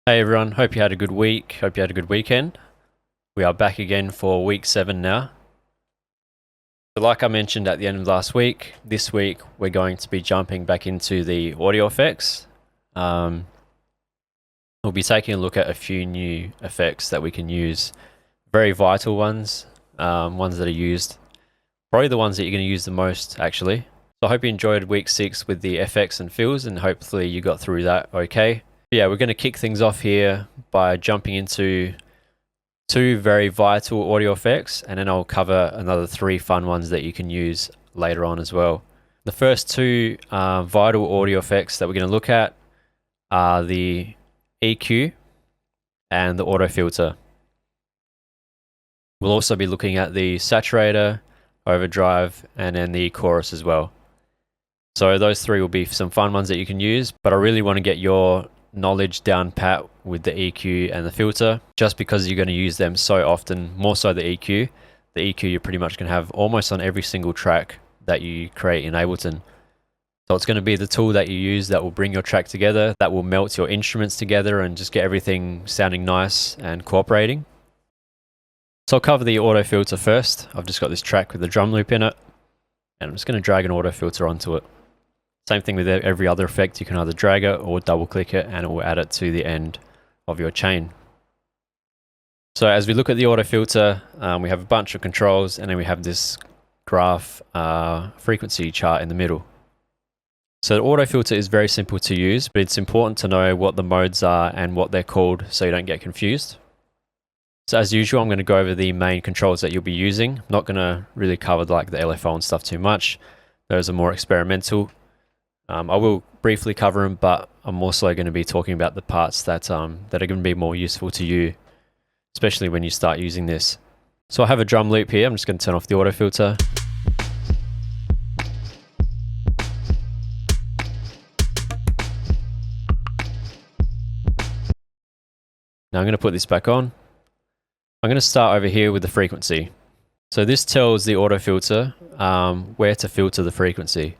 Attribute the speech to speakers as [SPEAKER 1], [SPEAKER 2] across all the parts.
[SPEAKER 1] Hey everyone, hope you had a good week. Hope you had a good weekend. We are back again for week 7 now. So like I mentioned at the end of last week, this week we're going to be jumping back into the audio effects. We'll be taking a look at a few new effects that we can use. Very vital ones, ones that are used. Probably the ones that you're going to use the most actually. So I hope you enjoyed week 6 with the FX and fills, and hopefully you got through that okay. Yeah, we're going to kick things off here by jumping into 2 very vital audio effects, and then I'll cover another 3 fun ones that you can use later on as well. The first 2 vital audio effects that we're going to look at are the EQ and the auto filter. We'll also be looking at the saturator, overdrive, and then the chorus as well. So those 3 will be some fun ones that you can use, but I really want to get your knowledge down pat with the EQ and the filter, just because you're going to use them so often, more so the EQ. The EQ you're pretty much going to have almost on every single track that you create in Ableton. So it's going to be the tool that you use that will bring your track together, that will melt your instruments together and just get everything sounding nice and cooperating. So I'll cover the auto filter first. I've just got this track with the drum loop in it, and I'm just going to drag an auto filter onto it. Same thing with every other effect, you can either drag it or double click it and it will add it to the end of your chain. So as we look at the auto filter, we have a bunch of controls, and then we have this graph frequency chart in the middle. So the auto filter is very simple to use, but it's important to know what the modes are and what they're called so you don't get confused. So as usual, I'm going to go over the main controls that you'll be using. I'm not going to really cover like the LFO and stuff too much. Those are more experimental. I will briefly cover them, but I'm also going to be talking about the parts that are going to be more useful to you, especially when you start using this. So I have a drum loop here. I'm just going to turn off the auto filter. Now I'm going to put this back on. I'm going to start over here with the frequency. So this tells the auto filter where to filter the frequency.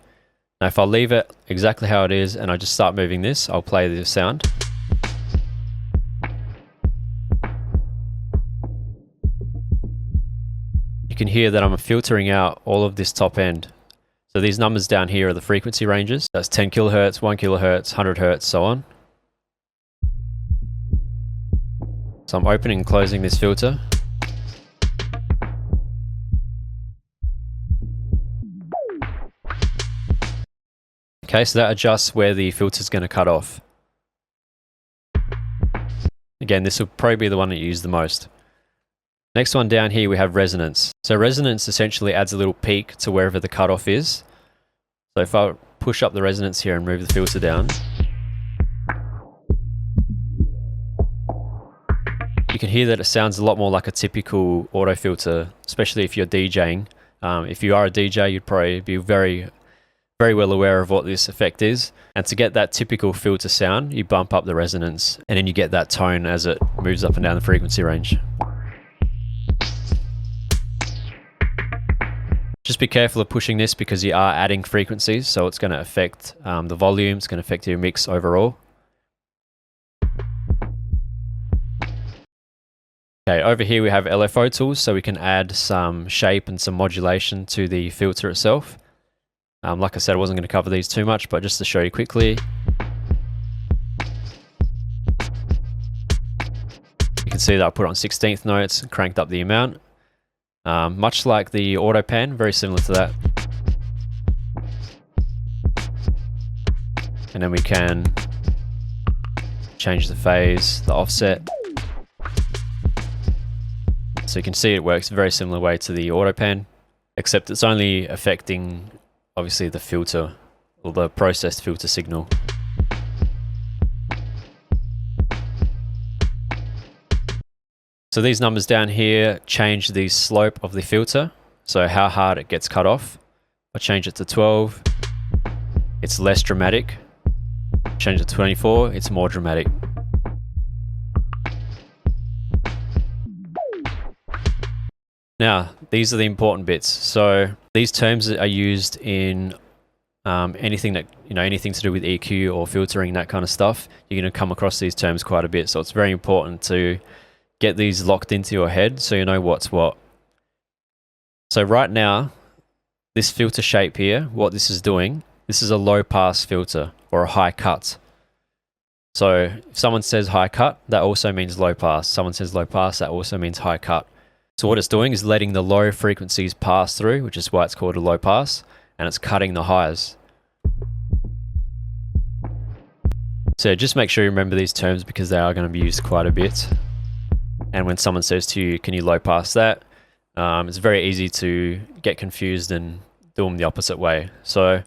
[SPEAKER 1] Now if I leave it exactly how it is and I just start moving this, I'll play the sound. You can hear that I'm filtering out all of this top end. So these numbers down here are the frequency ranges. That's 10 kilohertz, 1 kilohertz, 100 hertz, so on. So I'm opening and closing this filter. Okay, so that adjusts where the filter is going to cut off. Again, this will probably be the one that you use the most. Next one down here, we have resonance. So resonance essentially adds a little peak to wherever the cutoff is. So if I push up the resonance here and move the filter down, you can hear that it sounds a lot more like a typical auto filter, especially if you're DJing. If you are a DJ, you'd probably be very well aware of what this effect is. And to get that typical filter sound, you bump up the resonance, and then you get that tone as it moves up and down the frequency range. Just be careful of pushing this because you are adding frequencies, so it's going to affect the volume, it's going to affect your mix overall. Okay, over here we have LFO tools, so we can add some shape and some modulation to the filter itself. Like I said, I wasn't going to cover these too much, but just to show you quickly. You can see that I put on 16th notes and cranked up the amount. Much like the auto pan, very similar to that. And then we can change the phase, the offset. So you can see it works very similar way to the auto pan, except it's only affecting obviously the filter or the processed filter signal. So these numbers down here change the slope of the filter, so how hard it gets cut off. I change it to 12, it's less dramatic. Change it to 24, it's more dramatic. Now, these are the important bits. So these terms are used in anything that, anything to do with EQ or filtering, that kind of stuff, you're going to come across these terms quite a bit. So it's very important to get these locked into your head so you know what's what. So right now, this filter shape here, what this is doing, this is a low pass filter or a high cut. So if someone says high cut, that also means low pass. Someone says low pass, that also means high cut. So what it's doing is letting the low frequencies pass through, which is why it's called a low pass, and it's cutting the highs. So just make sure you remember these terms because they are going to be used quite a bit. And when someone says to you, can you low pass that? It's very easy to get confused and do them the opposite way. So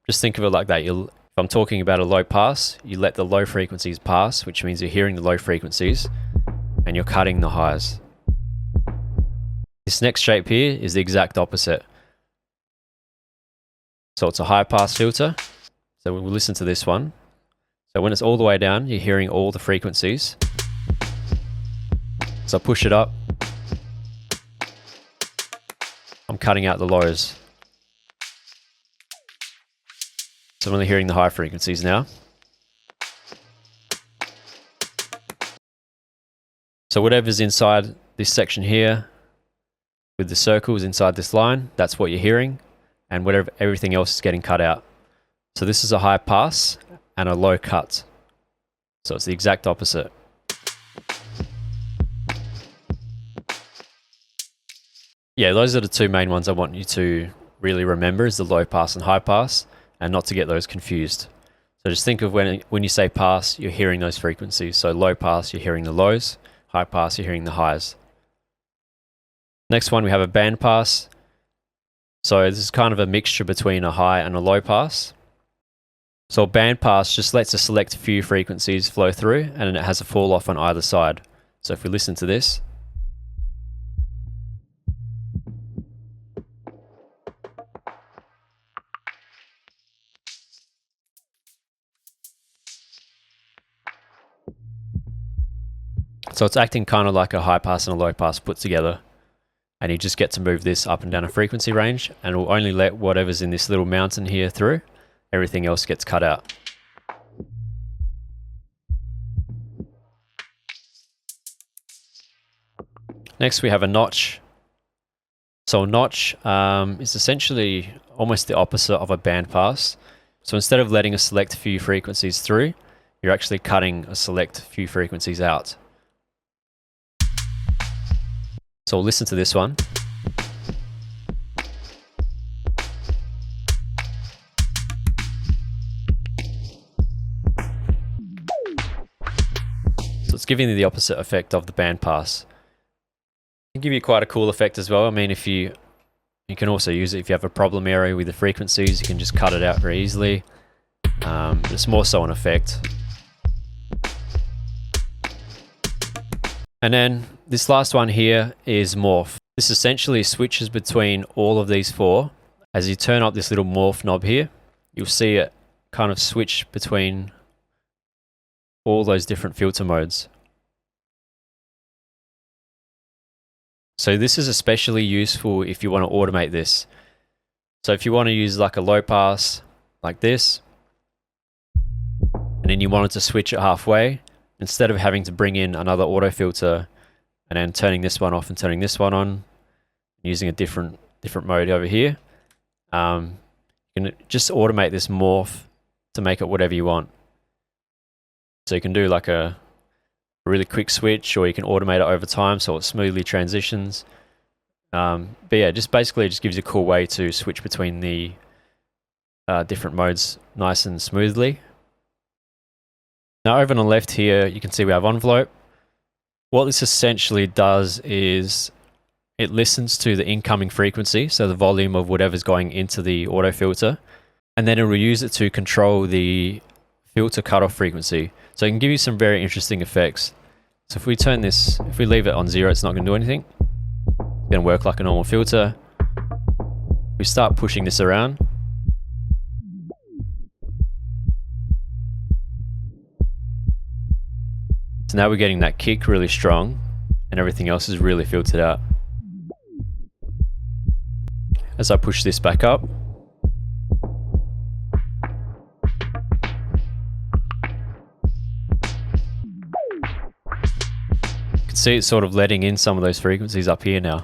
[SPEAKER 1] just think of it like that. If I'm talking about a low pass, you let the low frequencies pass, which means you're hearing the low frequencies and you're cutting the highs. This next shape here is the exact opposite. So it's a high pass filter. So we'll listen to this one. So when it's all the way down, you're hearing all the frequencies. So I push it up. I'm cutting out the lows. So I'm only hearing the high frequencies now. So whatever's inside this section here, with the circles inside this line, that's what you're hearing, and everything else is getting cut out. So this is a high pass and a low cut. So it's the exact opposite. Yeah, those are the two main ones I want you to really remember, is the low pass and high pass, and not to get those confused. So just think of when you say pass, you're hearing those frequencies. So low pass, you're hearing the lows. High pass, you're hearing the highs. Next one, we have a band pass. So this is kind of a mixture between a high and a low pass. So a band pass just lets a select few frequencies flow through, and it has a fall off on either side. So if we listen to this, so it's acting kind of like a high pass and a low pass put together. And you just get to move this up and down a frequency range, and it will only let whatever's in this little mountain here through. Everything else gets cut out. Next we have a notch. So a notch is essentially almost the opposite of a band pass. So instead of letting a select few frequencies through, you're actually cutting a select few frequencies out. So we'll listen to this one. So it's giving you the opposite effect of the band pass. It can give you quite a cool effect as well. I mean, if you can also use it if you have a problem area with the frequencies, you can just cut it out very easily. It's more so an effect. And then this last one here is morph. This essentially switches between all of these four. As you turn up this little morph knob here, you'll see it kind of switch between all those different filter modes. So this is especially useful if you want to automate this. So if you want to use like a low pass like this, and then you wanted to switch it halfway, instead of having to bring in another auto filter and then turning this one off and turning this one on, using a different mode over here, you can just automate this morph to make it whatever you want. So you can do like a really quick switch, or you can automate it over time so it smoothly transitions. But yeah, just gives you a cool way to switch between the different modes nice and smoothly. Now over on the left here, you can see we have envelope. What this essentially does is it listens to the incoming frequency, so the volume of whatever's going into the auto filter, and then it will use it to control the filter cutoff frequency. So it can give you some very interesting effects. So if we leave it on 0, it's not going to do anything. It's going to work like a normal filter. We start pushing this around. So now we're getting that kick really strong, and everything else is really filtered out. As I push this back up, can see it's sort of letting in some of those frequencies up here now.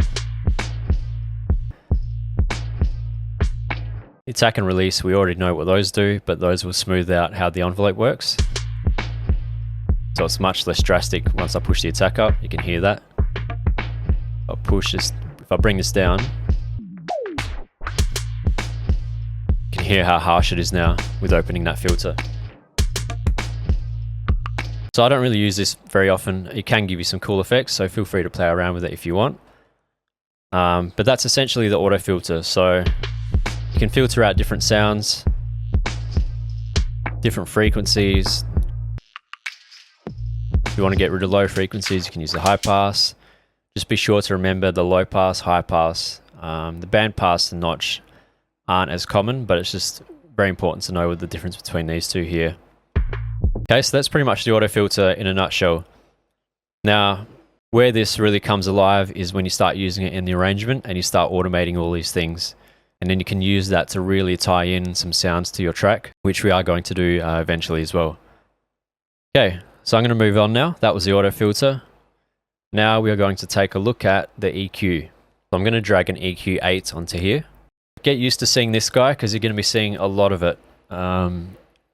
[SPEAKER 1] Attack and release, we already know what those do, but those will smooth out how the envelope works. So it's much less drastic once I push the attack up. You can hear that. I'll push this, if I bring this down, you can hear how harsh it is now with opening that filter. So I don't really use this very often. It can give you some cool effects, so feel free to play around with it if you want. But that's essentially the auto filter. So you can filter out different sounds, different frequencies. If you want to get rid of low frequencies, you can use the high pass. Just be sure to remember the low pass, high pass. The band pass and notch aren't as common, but it's just very important to know what the difference between these two here. Okay, so that's pretty much the auto filter in a nutshell. Now, where this really comes alive is when you start using it in the arrangement and you start automating all these things. And then you can use that to really tie in some sounds to your track, which we are going to do eventually as well. Okay, so I'm going to move on now. That was the auto filter. Now we are going to take a look at the EQ. So I'm going to drag an EQ 8 onto here. Get used to seeing this guy because you're going to be seeing a lot of it.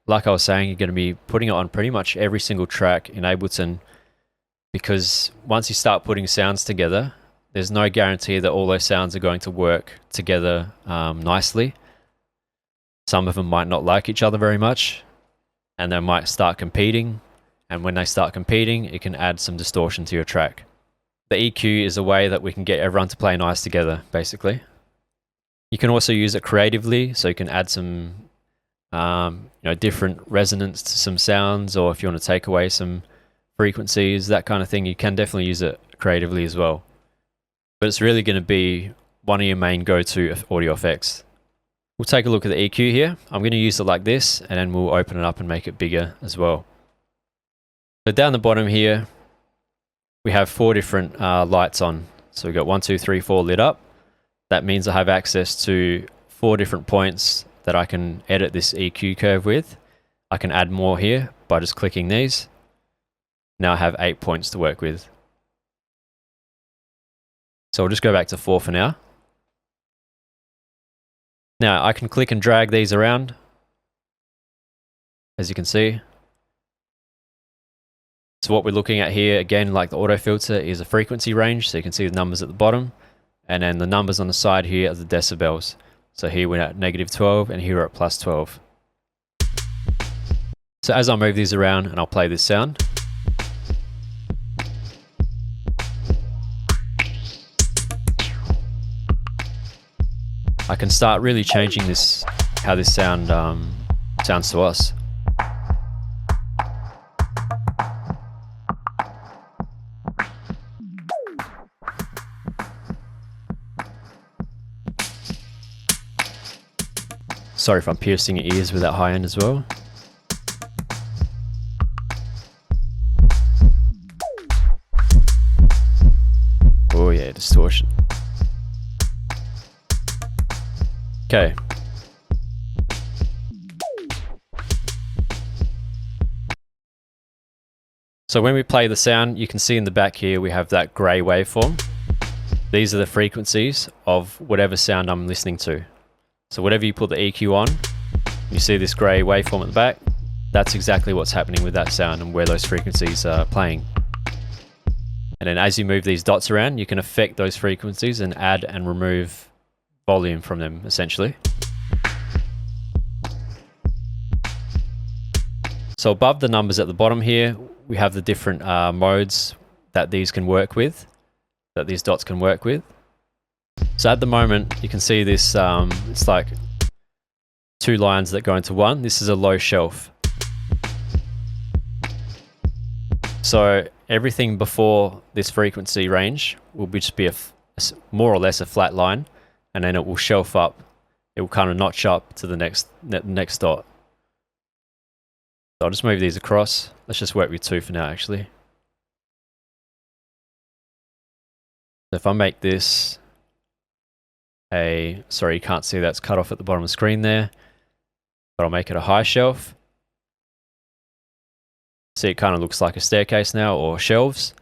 [SPEAKER 1] Like I was saying, you're going to be putting it on pretty much every single track in Ableton, because once you start putting sounds together, there's no guarantee that all those sounds are going to work together nicely. Some of them might not like each other very much, and they might start competing. And when they start competing, it can add some distortion to your track. The EQ is a way that we can get everyone to play nice together, basically. You can also use it creatively, so you can add some different resonance to some sounds, or if you want to take away some frequencies, that kind of thing, you can definitely use it creatively as well. But it's really going to be one of your main go-to audio effects. We'll take a look at the EQ here. I'm going to use it like this, and then we'll open it up and make it bigger as well. So down the bottom here, we have 4 different lights on. So we've got 1, 2, 3, 4 lit up. That means I have access to 4 different points that I can edit this EQ curve with. I can add more here by just clicking these. Now I have 8 points to work with. So we'll just go back to 4 for now. Now I can click and drag these around, as you can see. So what we're looking at here, again, like the auto filter, is a frequency range. So you can see the numbers at the bottom, and then the numbers on the side here are the decibels. So here we're at -12 and here we're at +12. So as I move these around, and I'll play this sound. I can start really changing this, how this sound sounds to us. Sorry if I'm piercing your ears with that high end as well. Oh yeah, distortion. Okay. So when we play the sound, you can see in the back here we have that grey waveform. These are the frequencies of whatever sound I'm listening to. So whatever you put the EQ on, you see this grey waveform at the back. That's exactly what's happening with that sound and where those frequencies are playing. And then as you move these dots around, you can affect those frequencies and add and remove volume from them, essentially. So above the numbers at the bottom here, we have the different modes that these can work with, that these dots can work with. So at the moment, you can see this, it's like 2 lines that go into one. This is a low shelf. So everything before this frequency range will just be more or less a flat line, and then it will shelf up. It will kind of notch up to the next dot. So I'll just move these across. Let's just work with 2 for now, actually. So if I make this sorry, you can't see that's cut off at the bottom of the screen there, but I'll make it a high shelf. See, it kind of looks like a staircase now, or shelves.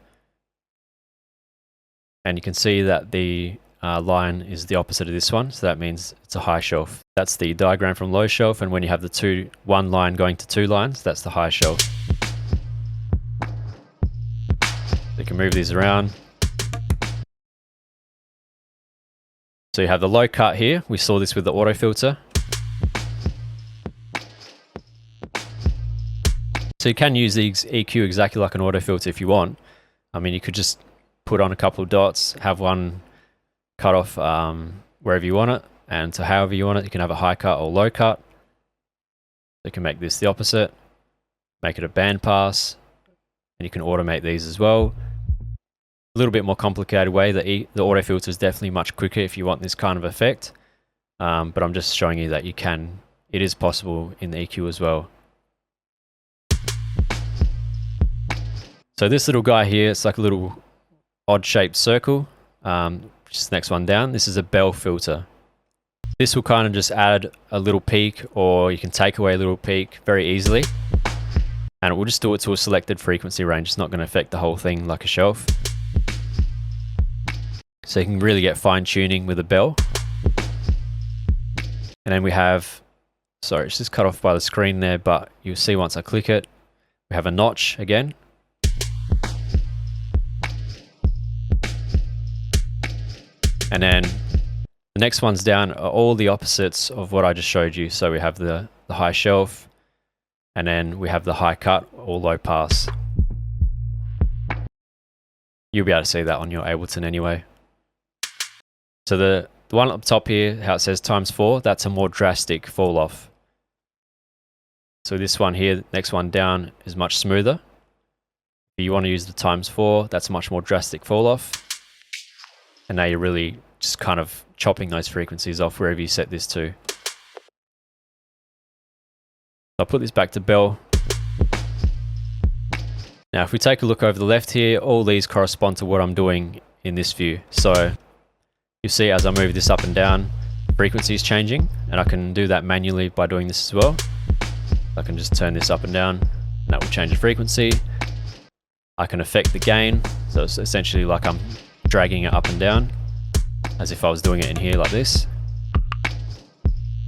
[SPEAKER 1] And you can see that the line is the opposite of this one, so that means it's a high shelf. That's the diagram from low shelf, and when you have the one line going to two lines, that's the high shelf. You can move these around. So you have the low cut here. We saw this with the auto filter. So you can use the EQ exactly like an auto filter if you want. I mean, you could just put on a couple of dots, have one cut off wherever you want it, and to however you want it. You can have a high cut or low cut. You can make this the opposite, make it a band pass, and you can automate these as well. A little bit more complicated way. The auto filter is definitely much quicker if you want this kind of effect, but I'm just showing you that it is possible in the EQ as well. So this little guy here, it's like a little odd shaped circle, which is the next one down. This is a bell filter. This will kind of just add a little peak, or you can take away a little peak very easily, and it will just do it to a selected frequency range. It's not going to affect the whole thing like a shelf. So you can really get fine tuning with a bell. And then we have, sorry, it's just cut off by the screen there, but you'll see once I click it, we have a notch again. And then the next ones down are all the opposites of what I just showed you. So we have the high shelf, and then we have the high cut or low pass. You'll be able to see that on your Ableton anyway. So the one up top here, how it says ×4, that's a more drastic fall off. So this one here, next one down, is much smoother. If you want to use the ×4, that's a much more drastic fall off. And now you're really just kind of chopping those frequencies off wherever you set this to. I'll put this back to bell. Now if we take a look over the left here, all these correspond to what I'm doing in this view. So you see as I move this up and down, frequency is changing, and I can do that manually by doing this as well. I can just turn this up and down, and that will change the frequency. I can affect the gain, so it's essentially like I'm dragging it up and down, as if I was doing it in here like this.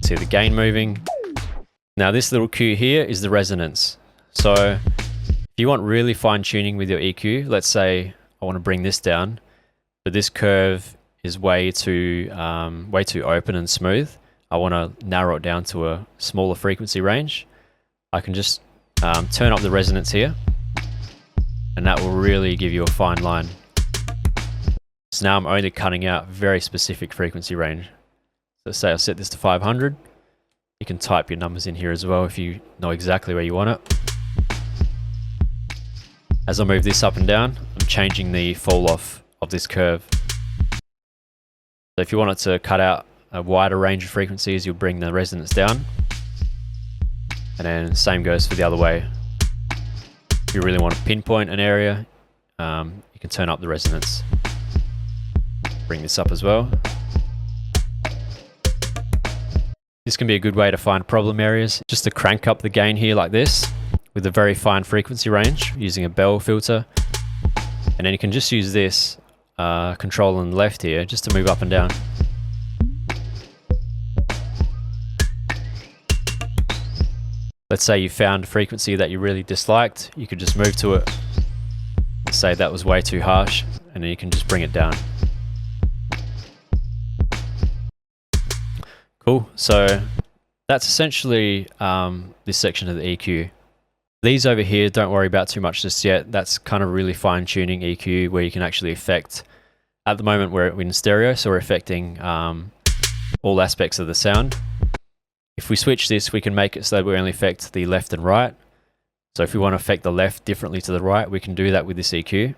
[SPEAKER 1] See the gain moving. Now this little cue here is the resonance. So if you want really fine tuning with your EQ, let's say I want to bring this down, but this curve is way too open and smooth. I want to narrow it down to a smaller frequency range. I can just turn up the resonance here, and that will really give you a fine line. So now I'm only cutting out very specific frequency range. So say I'll set this to 500. You can type your numbers in here as well if you know exactly where you want it. As I move this up and down, I'm changing the fall off of this curve. So if you want it to cut out a wider range of frequencies, you'll bring the resonance down. And then same goes for the other way. If you really want to pinpoint an area, you can turn up the resonance. Bring this up as well. This can be a good way to find problem areas. Just to crank up the gain here like this with a very fine frequency range using a bell filter. And then you can just use this control on the left here just to move up and down. Let's say you found a frequency that you really disliked, you could just move to it. Say that was way too harsh, and then you can just bring it down. Cool, so that's essentially this section of the EQ. These over here, don't worry about too much just yet. That's kind of really fine tuning EQ where you can actually affect, at the moment we're in stereo, so we're affecting all aspects of the sound. If we switch this, we can make it so that we only affect the left and right. So if we want to affect the left differently to the right, we can do that with this EQ.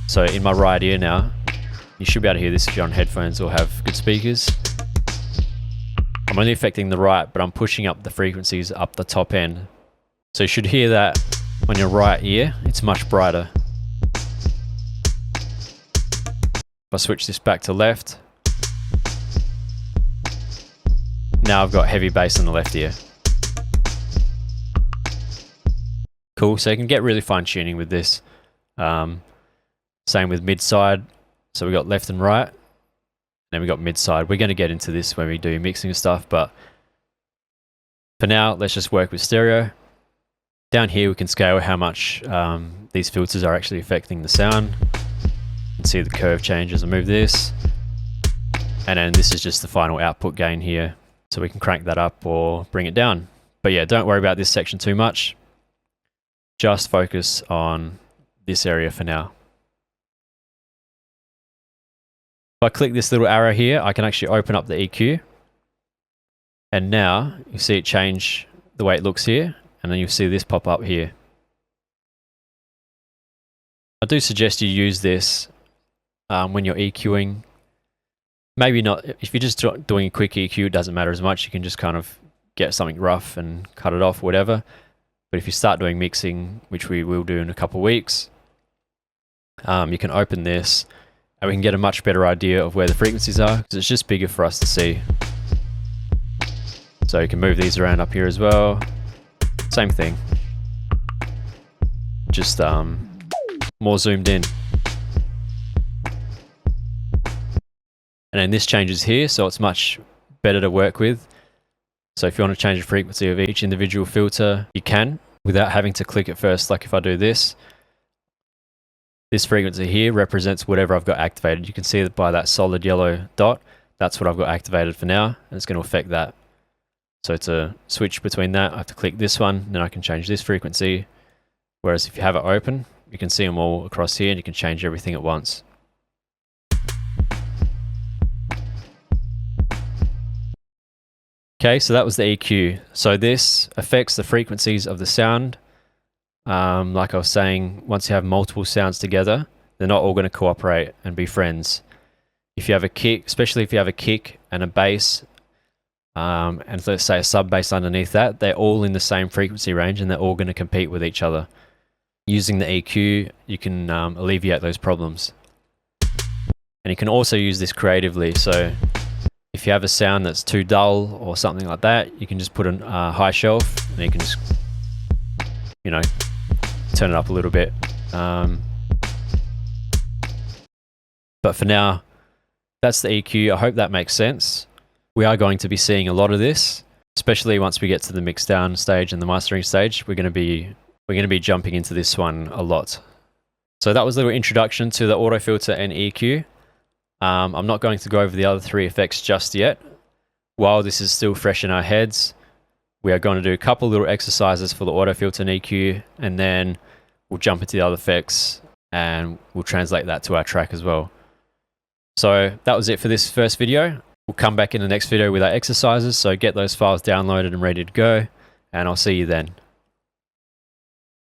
[SPEAKER 1] So in my right ear now, you should be able to hear this if you're on headphones or have good speakers. I'm only affecting the right, but I'm pushing up the frequencies up the top end. So you should hear that on your right ear, it's much brighter. If I switch this back to left, now I've got heavy bass on the left ear. Cool, so you can get really fine tuning with this. Same with mid side. So we got left and right, and then we got mid-side. We're going to get into this when we do mixing and stuff, but for now, let's just work with stereo. Down here, we can scale how much these filters are actually affecting the sound. You can see the curve change as I move this. And then this is just the final output gain here. So we can crank that up or bring it down. But yeah, don't worry about this section too much. Just focus on this area for now. If I click this little arrow here, I can actually open up the EQ. And now you see it change the way it looks here. And then you'll see this pop up here. I do suggest you use this when you're EQing. Maybe not, if you're just doing a quick EQ, it doesn't matter as much. You can just kind of get something rough and cut it off, whatever. But if you start doing mixing, which we will do in a couple of weeks, you can open this and we can get a much better idea of where the frequencies are, because it's just bigger for us to see. So you can move these around up here as well. Same thing. Just more zoomed in. And then this changes here, so it's much better to work with. So if you want to change the frequency of each individual filter, you can, without having to click it first. Like if I do this, this frequency here represents whatever I've got activated. You can see that by that solid yellow dot, that's what I've got activated for now, and it's going to affect that. So to switch between that, I have to click this one, then I can change this frequency. Whereas if you have it open, you can see them all across here and you can change everything at once. Okay, so that was the EQ. So this affects the frequencies of the sound. Like I was saying, once you have multiple sounds together, they're not all going to cooperate and be friends. If you have a kick, especially if you have a kick and a bass, and let's say a sub bass underneath that, they're all in the same frequency range and they're all going to compete with each other. Using the EQ, you can alleviate those problems. And you can also use this creatively. So if you have a sound that's too dull or something like that, you can just put a high shelf and you can just, you know, turn it up a little bit. But for now, that's the EQ. I hope that makes sense. We are going to be seeing a lot of this, especially once we get to the mix down stage and the mastering stage. We're going to be jumping into this one a lot. So that was a little introduction to the auto filter and EQ. I'm not going to go over the other three effects just yet. While this is still fresh in our heads, we are going to do a couple little exercises for the auto filter and EQ, and then we'll jump into the other effects and we'll translate that to our track as well. So that was it for this first video. We'll come back in the next video with our exercises, so get those files downloaded and ready to go, and I'll see you then.